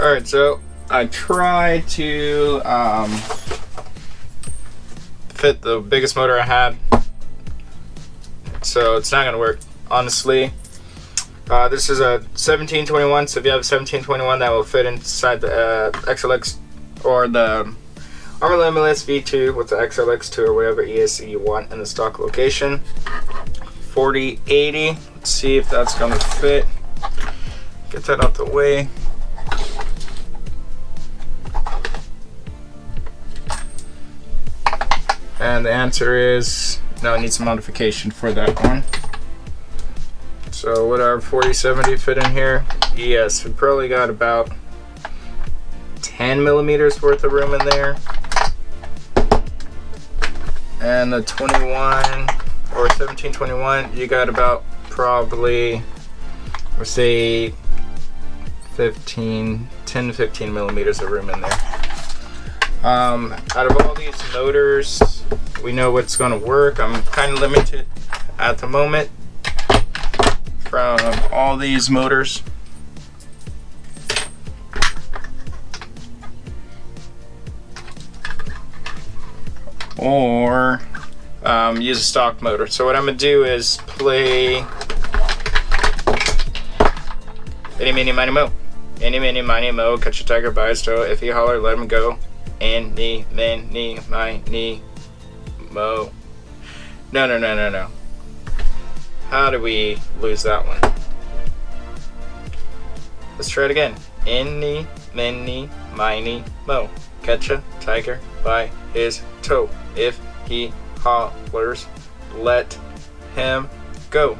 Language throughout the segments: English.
Alright, so I tried to fit the biggest motor I had, so it's not going to work, honestly. This is a 1721, so if you have a 1721, that will fit inside the XLX or the Arrma Limitless V2 with the XLX2 or whatever ESC you want in the stock location. 4080, let's see if that's going to fit. Get that out the way. And the answer is no, it needs some modification for that one. So would our 4070 fit in here? Yes, we probably got about 10 millimeters worth of room in there. And the 21 or 1721, you got about probably, let's say 10 to 15 millimeters of room in there. Out of all these motors, we know what's going to work. I'm kind of limited at the moment from all these motors. Or use a stock motor. So what I'm going to do is play Any, Mini, Miny, Mo. Any, Mini, Miny, Mo. Catch a tiger by his toe. If he holler, let him go. Any, Mini, Miny, Mo. No. How do we lose that one? Let's try it again. Any, Mini, Miny, Mo. Catch a tiger by his toe. If he hollers, let him go.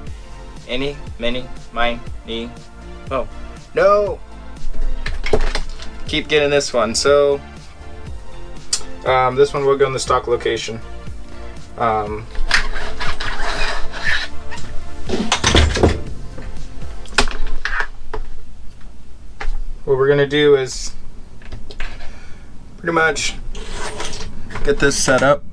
Any, Mini, Miny, Mo. No! Keep getting this one. So, this one will go in the stock location. What we're gonna do is pretty much get this set up.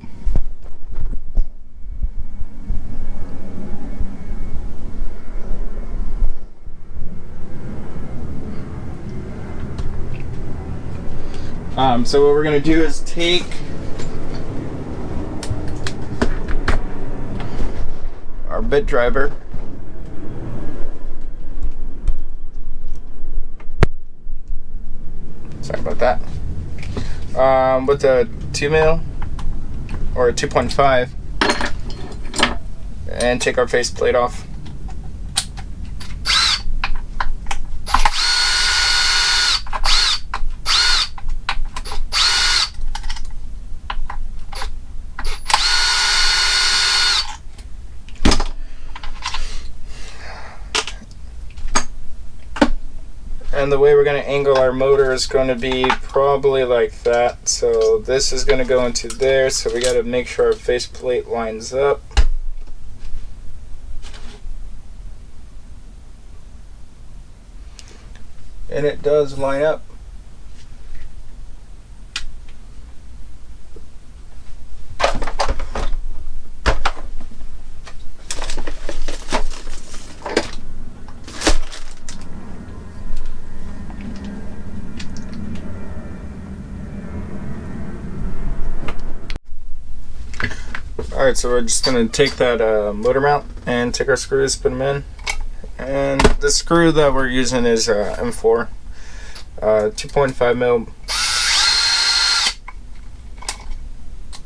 So what we're gonna do is take our bit driver, sorry about that, with a 2mm or a 2.5, and take our faceplate off. And the way we're going to angle our motor is going to be probably like that. So this is going to go into there, so we got to make sure our faceplate lines up. And it does line up. Alright, so we're just going to take that motor mount and take our screws, put them in. And the screw that we're using is M4, 2.5mm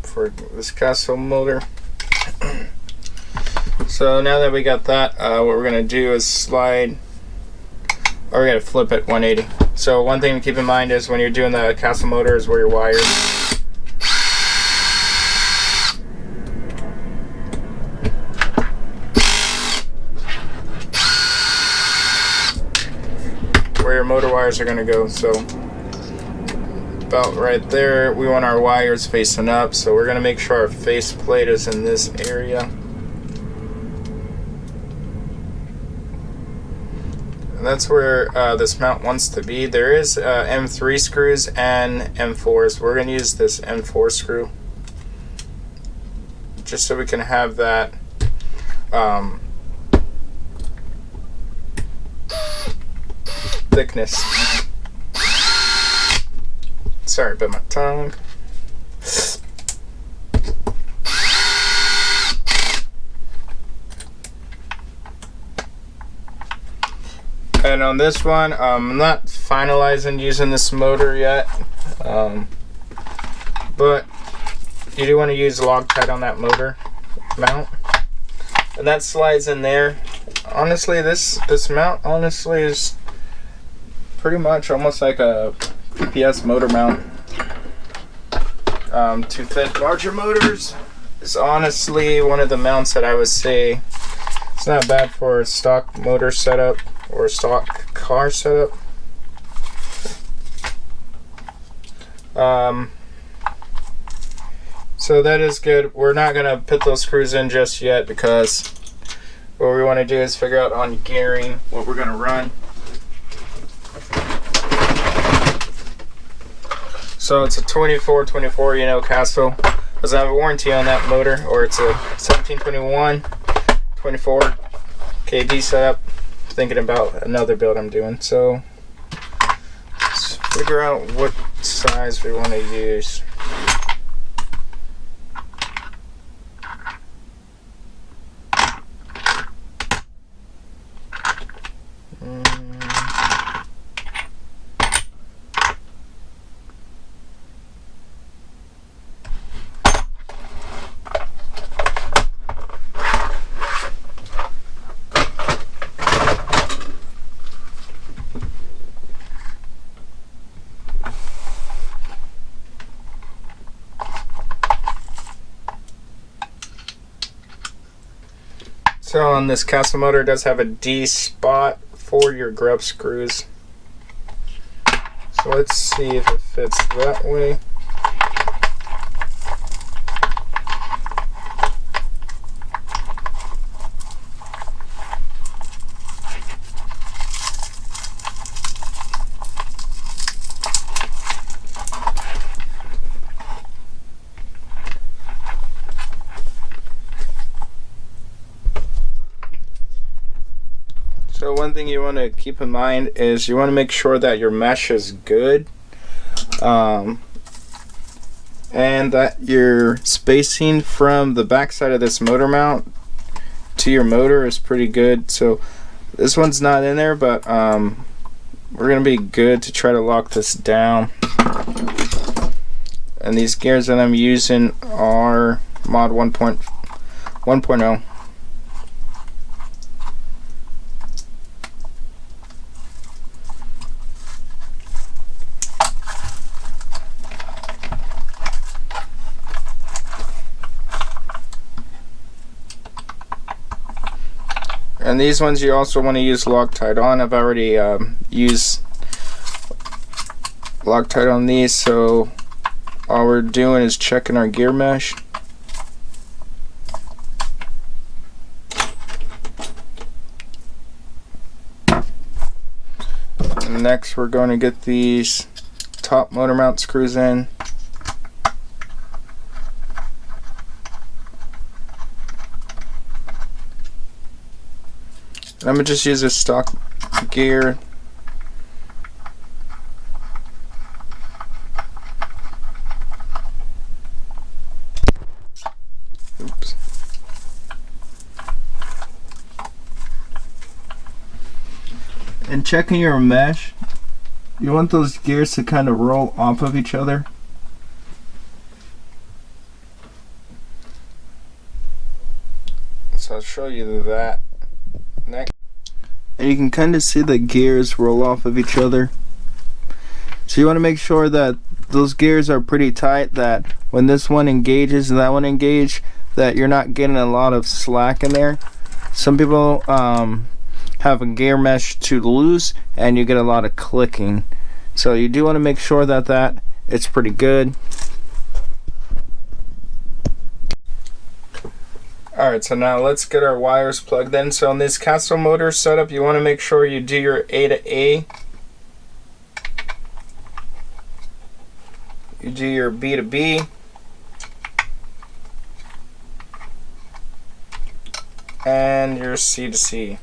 for this Castle motor. So now that we got that, what we're going to do is slide, or we got to flip it 180. So one thing to keep in mind is when you're doing the Castle motor is where your wires. Where your motor wires are going to go. So about right there, we want our wires facing up, so we're going to make sure our face plate is in this area. And that's where this mount wants to be. There is M3 screws and M4s. We're going to use this M4 screw just so we can have that thickness. Sorry about my tongue. And on this one, I'm not finalizing using this motor yet, but you do want to use Loctite on that motor mount, and that slides in there. Honestly, this mount honestly is pretty much almost like a PS motor mount. To fit larger motors is honestly one of the mounts that I would say it's not bad for a stock motor setup or a stock car setup. So that is good. We're not gonna put those screws in just yet because what we want to do is figure out on gearing what we're gonna run. So it's a 24, you know, Castle. Does have a warranty on that motor, or it's a 1721 24 kV setup. Thinking about another build I'm doing, so let's figure out what size we want to use. So on this Castle motor, it does have a D spot for your grub screws. So let's see if it fits that way. So one thing you want to keep in mind is you want to make sure that your mesh is good, and that your spacing from the back side of this motor mount to your motor is pretty good. So this one's not in there, but we're gonna be good to try to lock this down. And these gears that I'm using are mod 1.0. And these ones you also want to use Loctite on. I've already used Loctite on these, so all we're doing is checking our gear mesh. And next we're going to get these top motor mount screws in. I'm going to just use a stock gear. Oops. And checking your mesh, you want those gears to kind of roll off of each other. So I'll show you that next. And you can kind of see the gears roll off of each other. So you want to make sure that those gears are pretty tight, that when this one engages and that one engage, that you're not getting a lot of slack in there. Some people have a gear mesh too loose and you get a lot of clicking. So you do want to make sure that it's pretty good. Alright, so now let's get our wires plugged in. So in this Castle motor setup, you want to make sure you do your A to A. You do your B to B. And your C to C.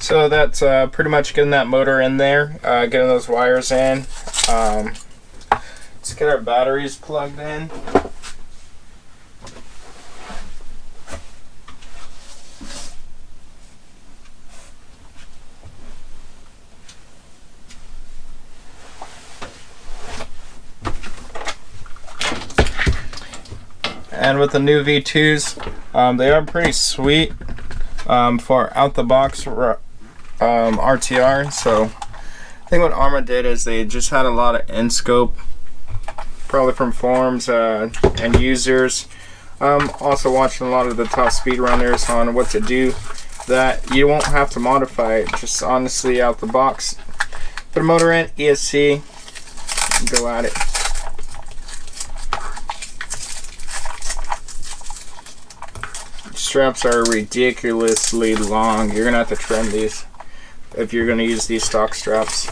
So that's pretty much getting that motor in there, getting those wires in. Let's get our batteries plugged in. And with the new V2s, they are pretty sweet for out the box RTR. So I think what Arrma did is they just had a lot of in scope, probably from forums and users. Also watching a lot of the top speedrunners on what to do that you won't have to modify it. Just honestly out the box, put a motor in, ESC, and go at it. Straps are ridiculously long. You're gonna have to trim these if you're gonna use these stock straps.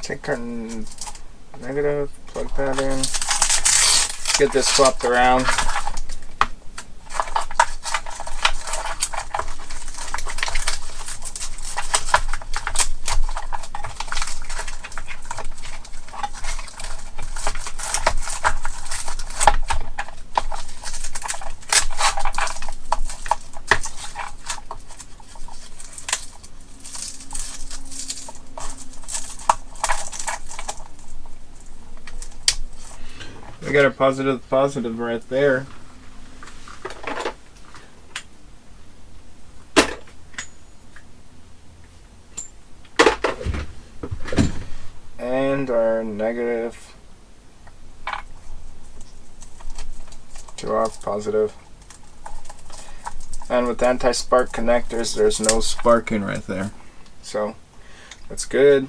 Take our negative, plug that in, get this swapped around. We got our positive right there. And our negative to our positive. And with anti-spark connectors, there's no sparking right there. So that's good.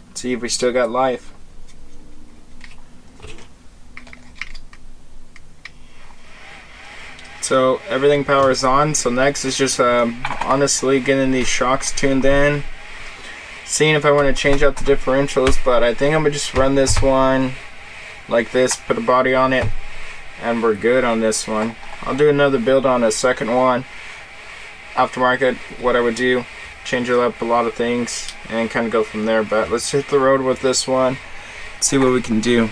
Let's see if we still got life. So everything powers on. So next is just honestly getting these shocks tuned in, seeing if I want to change out the differentials, but I think I'm gonna just run this one like this, put a body on it, and we're good on this one. I'll do another build on a second one aftermarket, what I would do, change it up a lot of things and kind of go from there. But let's hit the road with this one, see what we can do.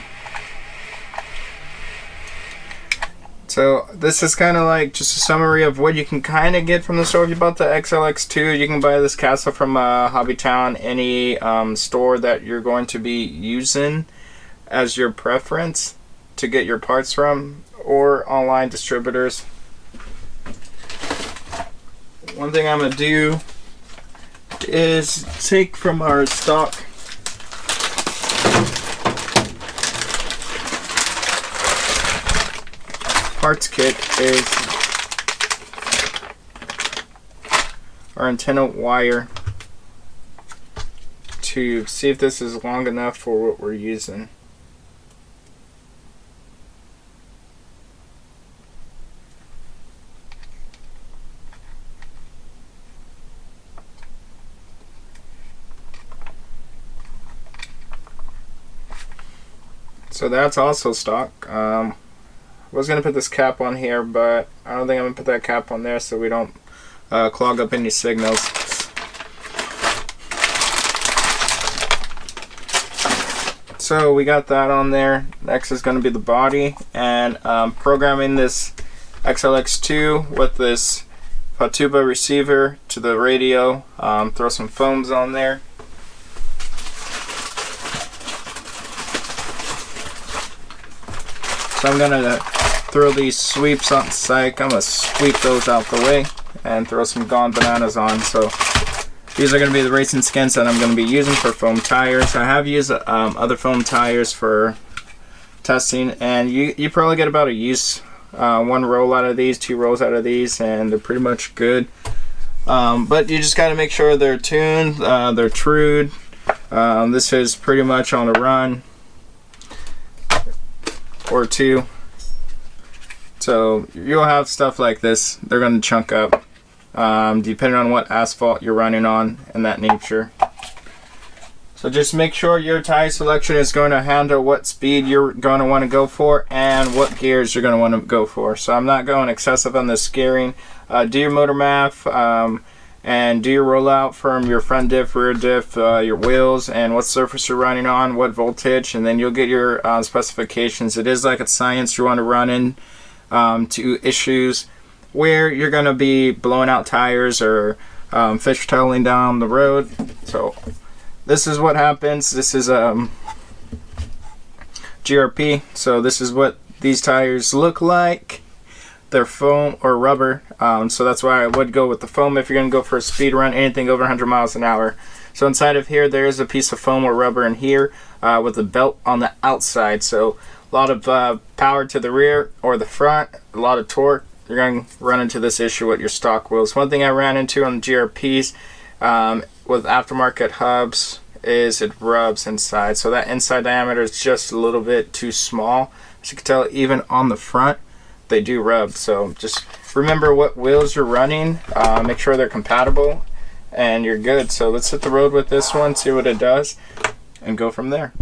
So this is kind of like just a summary of what you can kind of get from the store. If you bought the XLX2, you can buy this castle from Hobbytown, any store that you're going to be using as your preference to get your parts from, or online distributors. One thing I'm going to do is take from our stock parts kit is our antenna wire to see if this is long enough for what we're using. So that's also stock. I was going to put this cap on here, but I don't think I'm going to put that cap on there so we don't clog up any signals. So we got that on there. Next is going to be the body, and programming this XLX2 with this Patuba receiver to the radio. Throw some foams on there. So I'm gonna throw these sweeps on the side. I'm gonna sweep those out the way and throw some Gone Bananas on. So these are gonna be the racing skins that I'm gonna be using for foam tires. I have used other foam tires for testing, and you probably get about a use, one roll out of these, 2 rolls out of these, and they're pretty much good. But you just got to make sure they're tuned, they're trued. This is pretty much on a run or 2. So you'll have stuff like this. They're going to chunk up, depending on what asphalt you're running on and that nature. So just make sure your tire selection is going to handle what speed you're going to want to go for and what gears you're going to want to go for. So I'm not going excessive on this gearing. Do your motor math, and do your rollout from your front diff, rear diff, your wheels, and what surface you're running on, what voltage, and then you'll get your specifications. It is like a science. You want to run in to issues where you're going to be blowing out tires or fishtailing down the road. So this is what happens. This is GRP. So this is what these tires look like. They're foam or rubber, so that's why I would go with the foam if you're going to go for a speed run, anything over 100 miles an hour. So inside of here, there is a piece of foam or rubber in here with a belt on the outside. So a lot of power to the rear or the front, a lot of torque. You're going to run into this issue with your stock wheels. One thing I ran into on the GRPs with aftermarket hubs is it rubs inside. So that inside diameter is just a little bit too small. As you can tell, even on the front, they do rub. So just remember what wheels you're running, make sure they're compatible, and you're good. So let's hit the road with this one, see what it does, and go from there.